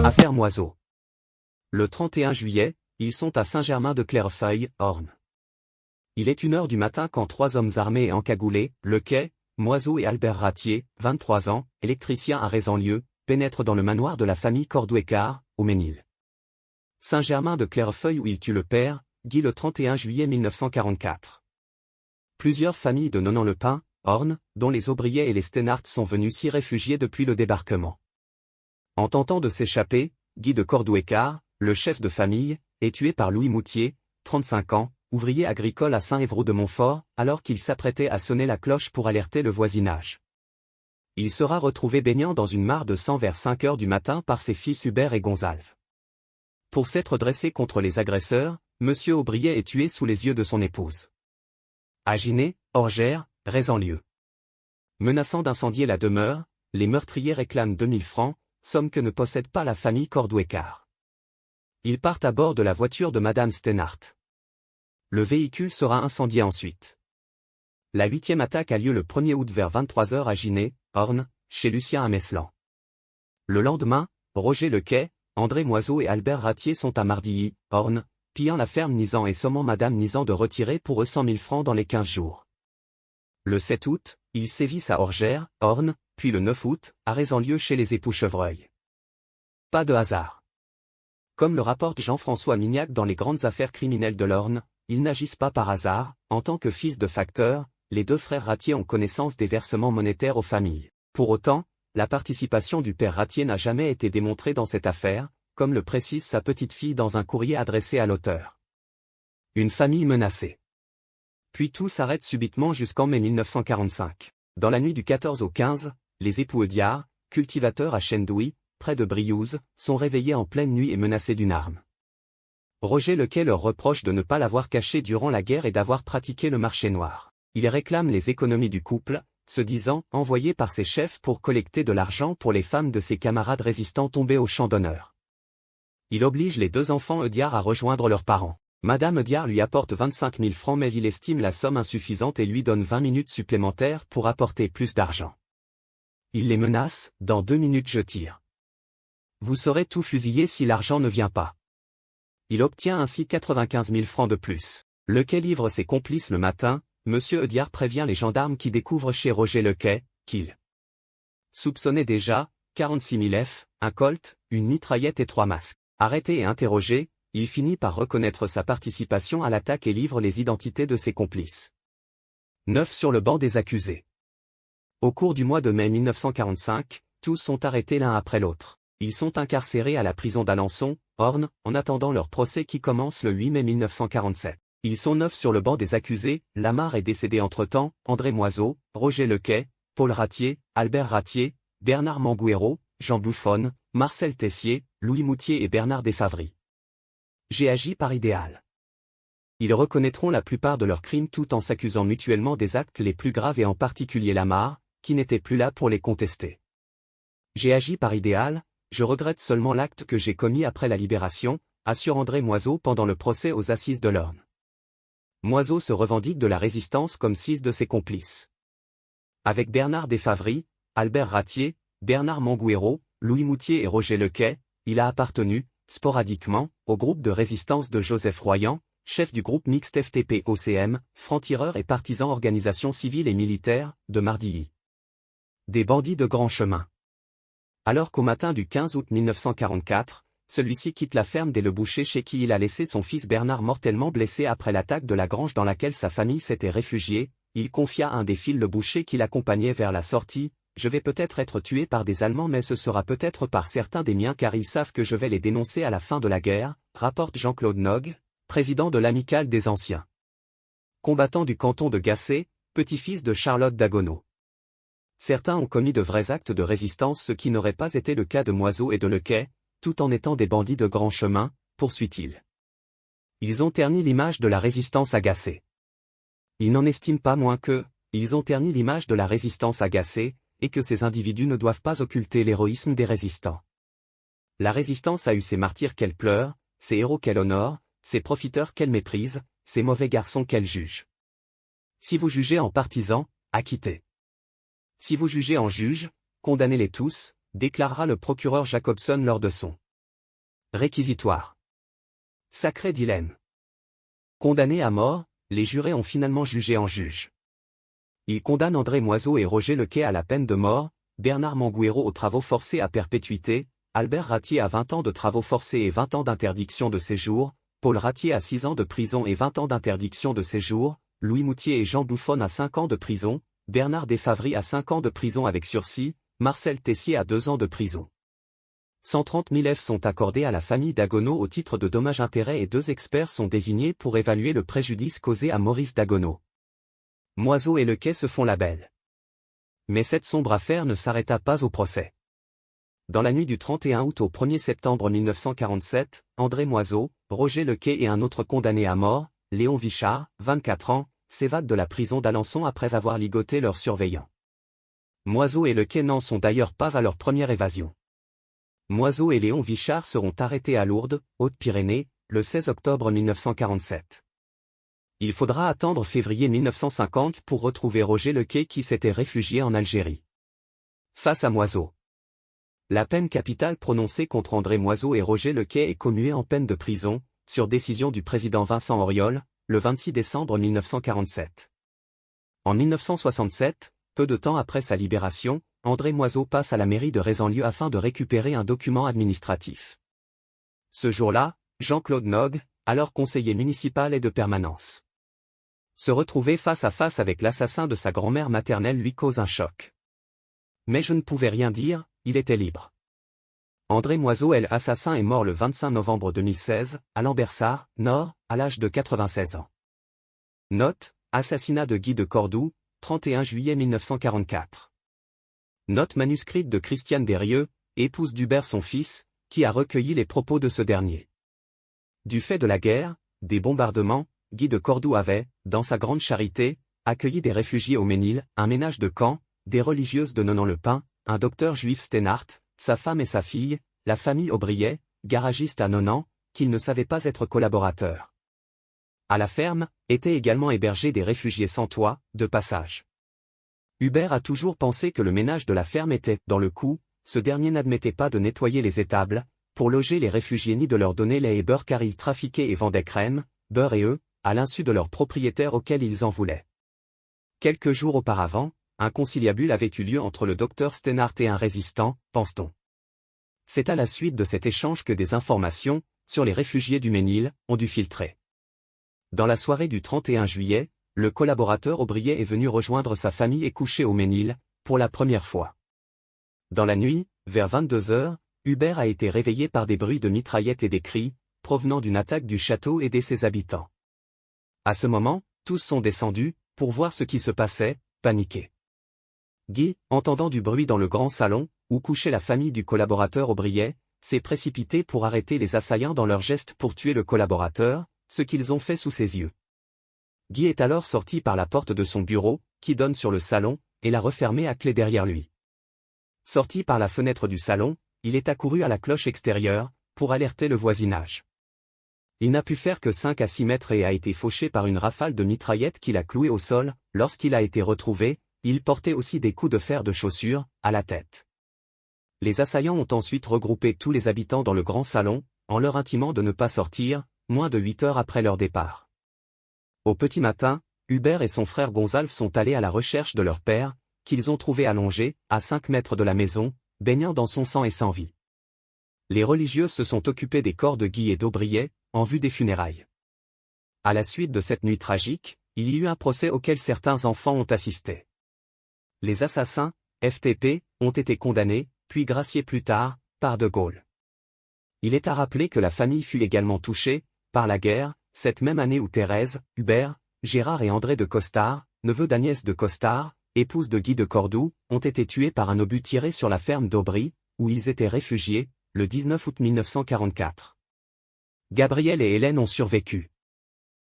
Affaire Moiseau. Le 31 juillet, ils sont à Saint-Germain-de-Clairefeuille, Orne. Il est 1h du matin quand 3 hommes armés et encagoulés, Lequet, Moiseau et Albert Ratier, 23 ans, électricien à Rézanlieu, pénètrent dans le manoir de la famille Cordouécart, au Ménil. Saint-Germain-de-Clairefeuille où ils tuent le père, Guy le 31 juillet 1944. Plusieurs familles de Nonan-le-Pin, Orne, dont les Aubriet et les Steinhardt sont venus s'y réfugier depuis le débarquement. En tentant de s'échapper, Guy de Cordouécart, le chef de famille, est tué par Louis Moutier, 35 ans, ouvrier agricole à Saint-Évroult-de-Montfort, alors qu'il s'apprêtait à sonner la cloche pour alerter le voisinage. Il sera retrouvé baignant dans une mare de sang vers 5 heures du matin par ses fils Hubert et Gonzalve. Pour s'être dressé contre les agresseurs, M. Aubriet est tué sous les yeux de son épouse. À Giné, Orgères, Rézanlieu. Menaçant d'incendier la demeure, les meurtriers réclament 2000 francs, somme que ne possède pas la famille Cordouécart. Ils partent à bord de la voiture de Madame Steinhardt. Le véhicule sera incendié ensuite. La 8e attaque a lieu le 1er août vers 23 h à Giné, Orne, chez Lucien à Meslan. Le lendemain, Roger Lequet, André Moiseau et Albert Ratier sont à Mardilly, Orne, pillant la ferme Nizan et sommant Madame Nizan de retirer pour eux 100 000 francs dans les 15 jours. Le 7 août, ils sévissent à Orgères, Orne, puis le 9 août, à Rézanlieu chez les époux Chevreuil. Pas de hasard. Comme le rapporte Jean-François Mignac dans les grandes affaires criminelles de l'Orne, ils n'agissent pas par hasard, en tant que fils de facteurs, les deux frères Ratier ont connaissance des versements monétaires aux familles. Pour autant, la participation du père Ratier n'a jamais été démontrée dans cette affaire, comme le précise sa petite-fille dans un courrier adressé à l'auteur. Une famille menacée. Puis tout s'arrête subitement jusqu'en mai 1945. Dans la nuit du 14 au 15, les époux Eudiard, cultivateurs à Chendouy, près de Briouze, sont réveillés en pleine nuit et menacés d'une arme. Roger Lequet leur reproche de ne pas l'avoir caché durant la guerre et d'avoir pratiqué le marché noir. Il réclame les économies du couple, se disant envoyé par ses chefs pour collecter de l'argent pour les femmes de ses camarades résistants tombés au champ d'honneur. Il oblige les 2 enfants Eudiard à rejoindre leurs parents. Madame Eudiard lui apporte 25 000 francs mais il estime la somme insuffisante et lui donne 20 minutes supplémentaires pour apporter plus d'argent. Il les menace, dans 2 minutes je tire. Vous serez tout fusillé si l'argent ne vient pas. Il obtient ainsi 95 000 francs de plus. Lequet livre ses complices le matin, M. Eudiard prévient les gendarmes qui découvrent chez Roger Lequet, qu'il soupçonnait déjà, 46 000 F, un colt, une mitraillette et 3 masques. Arrêté et interrogé, il finit par reconnaître sa participation à l'attaque et livre les identités de ses complices. 9 sur le banc des accusés. Au cours du mois de mai 1945, tous sont arrêtés l'un après l'autre. Ils sont incarcérés à la prison d'Alençon, Orne, en attendant leur procès qui commence le 8 mai 1947. Ils sont 9 sur le banc des accusés, Lamarre est décédé entre-temps, André Moiseau, Roger Lequet, Paul Ratier, Albert Ratier, Bernard Mangouéro, Jean Bouffon, Marcel Tessier, Louis Moutier et Bernard Desfavry. J'ai agi par idéal. Ils reconnaîtront la plupart de leurs crimes tout en s'accusant mutuellement des actes les plus graves et en particulier Lamarre, qui n'était plus là pour les contester. J'ai agi par idéal, je regrette seulement l'acte que j'ai commis après la libération, assure André Moiseau pendant le procès aux assises de l'Orne. Moiseau se revendique de la résistance comme 6 de ses complices. Avec Bernard Desfavry, Albert Ratier, Bernard Mangouéro, Louis Moutier et Roger Lequet, il a appartenu, sporadiquement, au groupe de résistance de Joseph Royan, chef du groupe mixte FTP-OCM, franc-tireur et partisan organisation civile et militaire, de Mardilly. Des bandits de grand chemin. Alors qu'au matin du 15 août 1944, celui-ci quitte la ferme des Le Boucher chez qui il a laissé son fils Bernard mortellement blessé après l'attaque de la grange dans laquelle sa famille s'était réfugiée, il confia à un des fils Le Boucher qui l'accompagnait vers la sortie, « Je vais peut-être être tué par des Allemands mais ce sera peut-être par certains des miens car ils savent que je vais les dénoncer à la fin de la guerre », rapporte Jean-Claude Nogue, président de l'Amicale des Anciens. Combattant du canton de Gacé, petit-fils de Charlotte Dagoneau. Certains ont commis de vrais actes de résistance ce qui n'aurait pas été le cas de Moiseau et de Lequet, tout en étant des bandits de grand chemin, poursuit-il. Ils ont terni l'image de la résistance agacée. Ils n'en estiment pas moins que, ils ont terni l'image de la résistance agacée, et que ces individus ne doivent pas occulter l'héroïsme des résistants. La résistance a eu ses martyrs qu'elle pleure, ses héros qu'elle honore, ses profiteurs qu'elle méprise, ces mauvais garçons qu'elle juge. Si vous jugez en partisans, acquittez. Si vous jugez en juge, condamnez-les tous, déclarera le procureur Jacobson lors de son réquisitoire. Sacré dilemme. Condamnés à mort, les jurés ont finalement jugé en juge. Ils condamnent André Moiseau et Roger Lequet à la peine de mort, Bernard Manguero aux travaux forcés à perpétuité, Albert Ratier à 20 ans de travaux forcés et 20 ans d'interdiction de séjour, Paul Ratier à 6 ans de prison et 20 ans d'interdiction de séjour, Louis Moutier et Jean Bouffon à 5 ans de prison, Bernard Desfavry à 5 ans de prison avec sursis, Marcel Tessier à 2 ans de prison. 130 000 F sont accordés à la famille Dagonneau au titre de dommages-intérêts et 2 experts sont désignés pour évaluer le préjudice causé à Maurice Dagonneau. Moiseau et Lequet se font la belle. Mais cette sombre affaire ne s'arrêta pas au procès. Dans la nuit du 31 août au 1er septembre 1947, André Moiseau, Roger Lequet et un autre condamné à mort, Léon Vichard, 24 ans, s'évadent de la prison d'Alençon après avoir ligoté leurs surveillants. Moiseau et Lequet n'en sont d'ailleurs pas à leur première évasion. Moiseau et Léon Vichard seront arrêtés à Lourdes, Haute-Pyrénées, le 16 octobre 1947. Il faudra attendre février 1950 pour retrouver Roger Lequet qui s'était réfugié en Algérie. Face à Moiseau. La peine capitale prononcée contre André Moiseau et Roger Lequet est commuée en peine de prison, sur décision du président Vincent Auriol, le 26 décembre 1947. En 1967, peu de temps après sa libération, André Moiseau passe à la mairie de Rézanlieu afin de récupérer un document administratif. Ce jour-là, Jean-Claude Nogue, alors conseiller municipal et de permanence. Se retrouver face à face avec l'assassin de sa grand-mère maternelle lui cause un choc. Mais je ne pouvais rien dire, il était libre. André Moiseau l'assassin est mort le 25 novembre 2016, à Lambersart, Nord, à l'âge de 96 ans. Note, assassinat de Guy de Cordoue, 31 juillet 1944. Note manuscrite de Christiane Desrieux, épouse d'Hubert son fils, qui a recueilli les propos de ce dernier. Du fait de la guerre, des bombardements, Guy de Cordoue avait, dans sa grande charité, accueilli des réfugiés au Ménil, un ménage de Caen, des religieuses de Nonan-le-Pin, un docteur juif Steinhardt, sa femme et sa fille, la famille Aubriet, garagiste à Nonan, qu'il ne savait pas être collaborateur. À la ferme, étaient également hébergés des réfugiés sans toit, de passage. Hubert a toujours pensé que le ménage de la ferme était, dans le coup, ce dernier n'admettait pas de nettoyer les étables, pour loger les réfugiés ni de leur donner lait et beurre car ils trafiquaient et vendaient crème, beurre et œufs, à l'insu de leurs propriétaires auxquels ils en voulaient. Quelques jours auparavant, un conciliabule avait eu lieu entre le docteur Steinhardt et un résistant, pense-t-on. C'est à la suite de cet échange que des informations, sur les réfugiés du Ménil, ont dû filtrer. Dans la soirée du 31 juillet, le collaborateur Aubriet est venu rejoindre sa famille et coucher au Ménil, pour la première fois. Dans la nuit, vers 22 heures, Hubert a été réveillé par des bruits de mitraillettes et des cris, provenant d'une attaque du château et de ses habitants. À ce moment, tous sont descendus, pour voir ce qui se passait, paniqués. Guy, entendant du bruit dans le grand salon, où couchait la famille du collaborateur Aubriet, s'est précipité pour arrêter les assaillants dans leur geste pour tuer le collaborateur, ce qu'ils ont fait sous ses yeux. Guy est alors sorti par la porte de son bureau, qui donne sur le salon, et l'a refermée à clé derrière lui. Sorti par la fenêtre du salon, il est accouru à la cloche extérieure, pour alerter le voisinage. Il n'a pu faire que 5 à 6 mètres et a été fauché par une rafale de mitraillettes qui l'a cloué au sol. Lorsqu'il a été retrouvé, il portait aussi des coups de fer de chaussure, à la tête. Les assaillants ont ensuite regroupé tous les habitants dans le grand salon, en leur intimant de ne pas sortir, moins de 8 heures après leur départ. Au petit matin, Hubert et son frère Gonzalve sont allés à la recherche de leur père, qu'ils ont trouvé allongé, à 5 mètres de la maison, baignant dans son sang et sans vie. Les religieux se sont occupés des corps de Guy et d'Aubriet, en vue des funérailles. À la suite de cette nuit tragique, il y eut un procès auquel certains enfants ont assisté. Les assassins, FTP, ont été condamnés, puis graciés plus tard, par De Gaulle. Il est à rappeler que la famille fut également touchée, par la guerre, cette même année où Thérèse, Hubert, Gérard et André de Costard, neveu d'Agnès de Costard, épouse de Guy de Cordoue, ont été tués par un obus tiré sur la ferme d'Aubry, où ils étaient réfugiés, le 19 août 1944. Gabriel et Hélène ont survécu.